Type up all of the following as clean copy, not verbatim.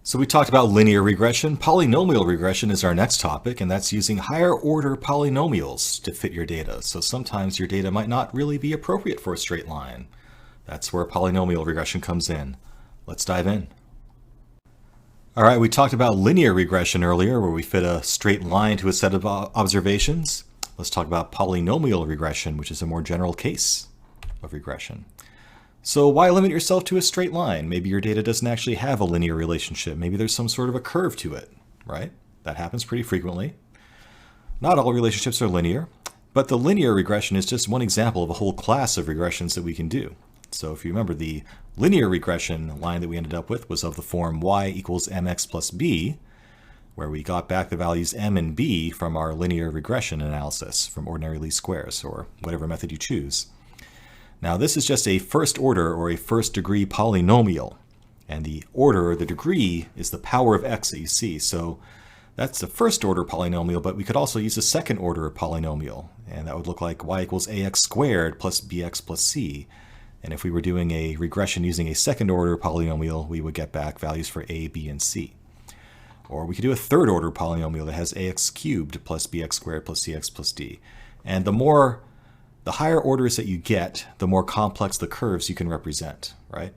So we talked about linear regression. Polynomial regression is our next topic, and that's using higher order polynomials to fit your data. So sometimes your data might not really be appropriate for a straight line. That's where polynomial regression comes in. Let's dive in. All right, we talked about linear regression earlier, where we fit a straight line to a set of observations. Let's talk about polynomial regression, which is a more general case of regression. So why limit yourself to a straight line? Maybe your data doesn't actually have a linear relationship. Maybe there's some sort of a curve to it, right? That happens pretty frequently. Not all relationships are linear, but the linear regression is just one example of a whole class of regressions that we can do. So if you remember, the linear regression line that we ended up with was of the form y equals mx plus b, where we got back the values m and b from our linear regression analysis from ordinary least squares, or whatever method you choose. Now this is just a first order or a first degree polynomial, and the order or the degree is the power of x that you see. So that's the first order polynomial, but we could also use a second order polynomial, and that would look like y equals ax squared plus bx plus c. And if we were doing a regression using a second order polynomial, we would get back values for a, b, and c. Or we could do a third order polynomial that has ax cubed plus bx squared plus cx plus d. And the higher orders that you get, the more complex the curves you can represent, right?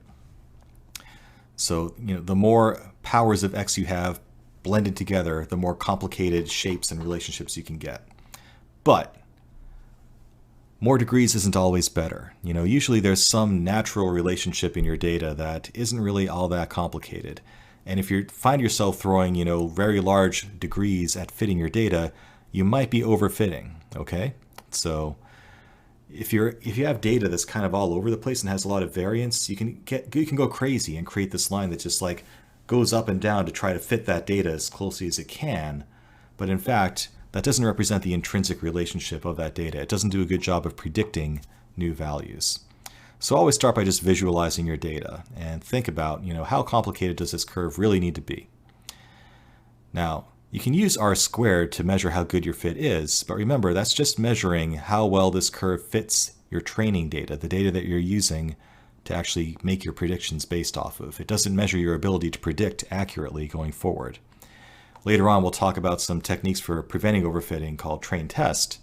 So, the more powers of x you have blended together, the more complicated shapes and relationships you can get. But more degrees isn't always better. Usually there's some natural relationship in your data that isn't really all that complicated. And if you find yourself throwing, very large degrees at fitting your data, you might be overfitting, okay? So if you have data that's kind of all over the place and has a lot of variance, you can go crazy and create this line that just like goes up and down to try to fit that data as closely as it can. But in fact, that doesn't represent the intrinsic relationship of that data. It doesn't do a good job of predicting new values. So always start by just visualizing your data and think about, how complicated does this curve really need to be? Now, you can use r squared to measure how good your fit is, but remember, that's just measuring how well this curve fits your training data, the data that you're using to actually make your predictions based off of. It doesn't measure your ability to predict accurately going forward. Later on, we'll talk about some techniques for preventing overfitting called train test,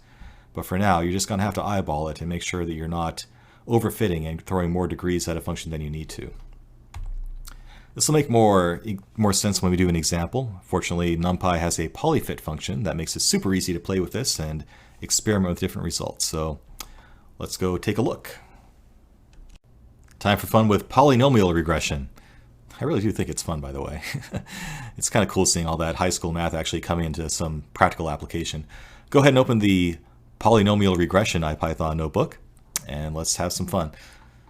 but for now, you're just going to have to eyeball it and make sure that you're not overfitting and throwing more degrees at a function than you need to. This will make more sense when we do an example. Fortunately, NumPy has a polyfit function that makes it super easy to play with this and experiment with different results. So let's go take a look. Time for fun with polynomial regression. I really do think it's fun, by the way. It's kind of cool seeing all that high school math actually coming into some practical application. Go ahead and open the polynomial regression IPython notebook, and let's have some fun.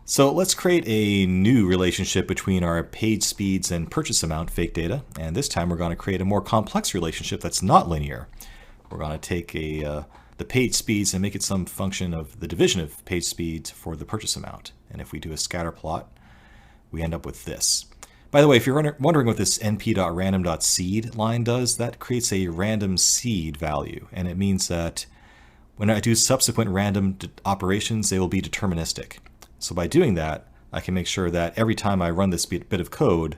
So let's create a new relationship between our page speeds and purchase amount fake data. And this time we're going to create a more complex relationship that's not linear. We're going to take the page speeds and make it some function of the division of page speeds for the purchase amount. And if we do a scatter plot, we end up with this. By the way, if you're wondering what this np.random.seed line does, that creates a random seed value. And it means that when I do subsequent random operations, they will be deterministic. So by doing that, I can make sure that every time I run this bit of code,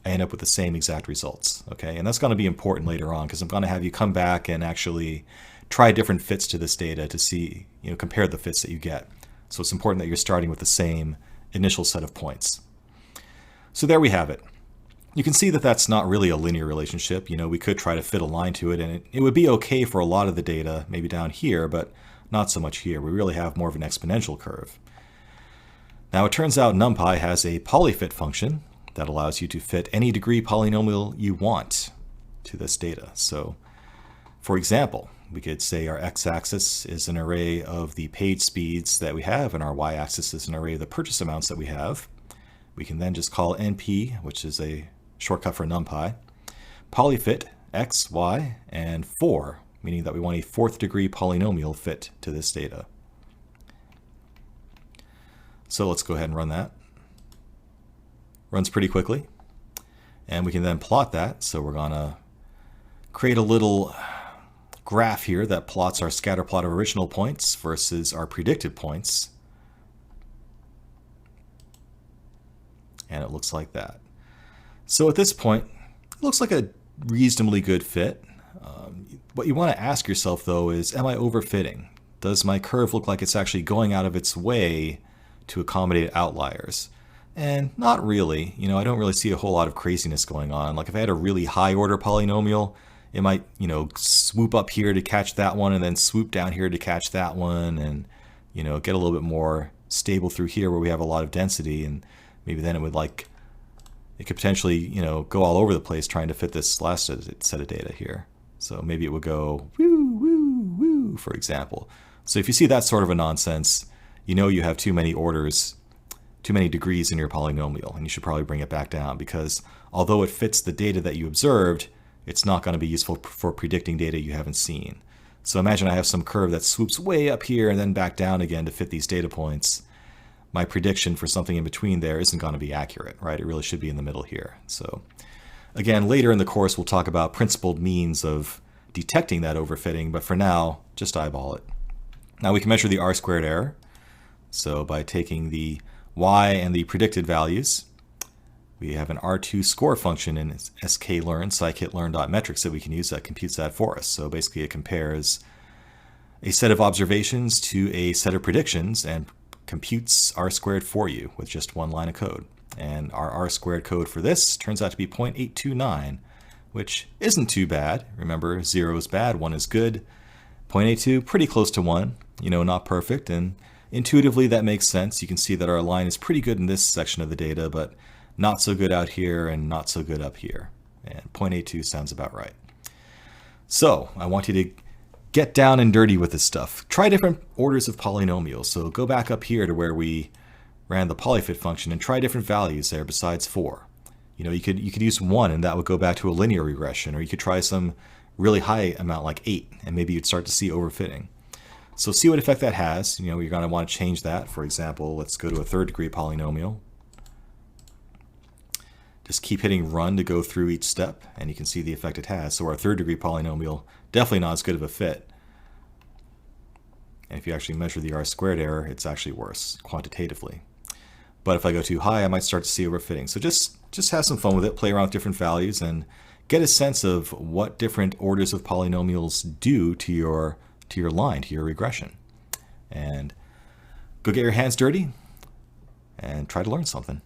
I end up with the same exact results. Okay, and that's going to be important later on because I'm going to have you come back and actually try different fits to this data to see, compare the fits that you get. So it's important that you're starting with the same initial set of points. So there we have it. You can see that that's not really a linear relationship. We could try to fit a line to it, and it would be okay for a lot of the data, maybe down here, but not so much here. We really have more of an exponential curve. Now it turns out NumPy has a polyfit function that allows you to fit any degree polynomial you want to this data. So for example, we could say our x-axis is an array of the page speeds that we have, and our y-axis is an array of the purchase amounts that we have. We can then just call np, which is a shortcut for NumPy, polyfit x, y, and 4, meaning that we want a fourth degree polynomial fit to this data. So let's go ahead and run that. Runs pretty quickly. And we can then plot that. So we're going to create a little graph here that plots our scatter plot of original points versus our predicted points. And it looks like that. So at this point, looks like a reasonably good fit. What you want to ask yourself though is, am I overfitting? Does my curve look like it's actually going out of its way to accommodate outliers? And not really. I don't really see a whole lot of craziness going on. Like if I had a really high order polynomial, it might, swoop up here to catch that one and then swoop down here to catch that one and, get a little bit more stable through here where we have a lot of density, and maybe then it could potentially, go all over the place trying to fit this last set of data here. So maybe it would go woo, woo, woo, for example. So if you see that sort of a nonsense, you have too many orders, too many degrees in your polynomial, and you should probably bring it back down, because although it fits the data that you observed, it's not going to be useful for predicting data you haven't seen. So imagine I have some curve that swoops way up here and then back down again to fit these data points. My prediction for something in between there isn't going to be accurate, right? It really should be in the middle here. So again, later in the course, we'll talk about principled means of detecting that overfitting, but for now, just eyeball it. Now we can measure the R-squared error. So by taking the y and the predicted values, we have an R2 score function in sklearn, scikit-learn.metrics that we can use that computes that for us. So basically it compares a set of observations to a set of predictions and computes R-squared for you with just one line of code. And our R-squared code for this turns out to be 0.829, which isn't too bad. Remember, 0 is bad, 1 is good. 0.82, pretty close to 1, not perfect. And intuitively that makes sense. You can see that our line is pretty good in this section of the data, but not so good out here and not so good up here. And 0.82 sounds about right. So I want you to get down and dirty with this stuff. Try different orders of polynomials. So go back up here to where we ran the polyfit function and try different values there besides 4. You could use 1 and that would go back to a linear regression, or you could try some really high amount like 8 and maybe you'd start to see overfitting. So see what effect that has. You're going to want to change that. For example, let's go to a third degree polynomial. Just keep hitting run to go through each step, and you can see the effect it has. So our third degree polynomial, definitely not as good of a fit. And if you actually measure the R-squared error, it's actually worse quantitatively. But if I go too high, I might start to see overfitting. So just have some fun with it, play around with different values, and get a sense of what different orders of polynomials do to your line, to your regression. And go get your hands dirty and try to learn something.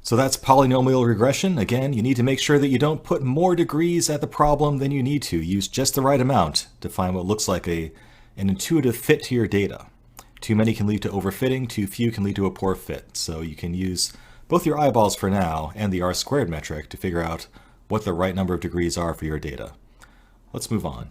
So that's polynomial regression. Again, you need to make sure that you don't put more degrees at the problem than you need to. Use just the right amount to find what looks like an intuitive fit to your data. Too many can lead to overfitting, too few can lead to a poor fit. So you can use both your eyeballs for now and the R-squared metric to figure out what the right number of degrees are for your data. Let's move on.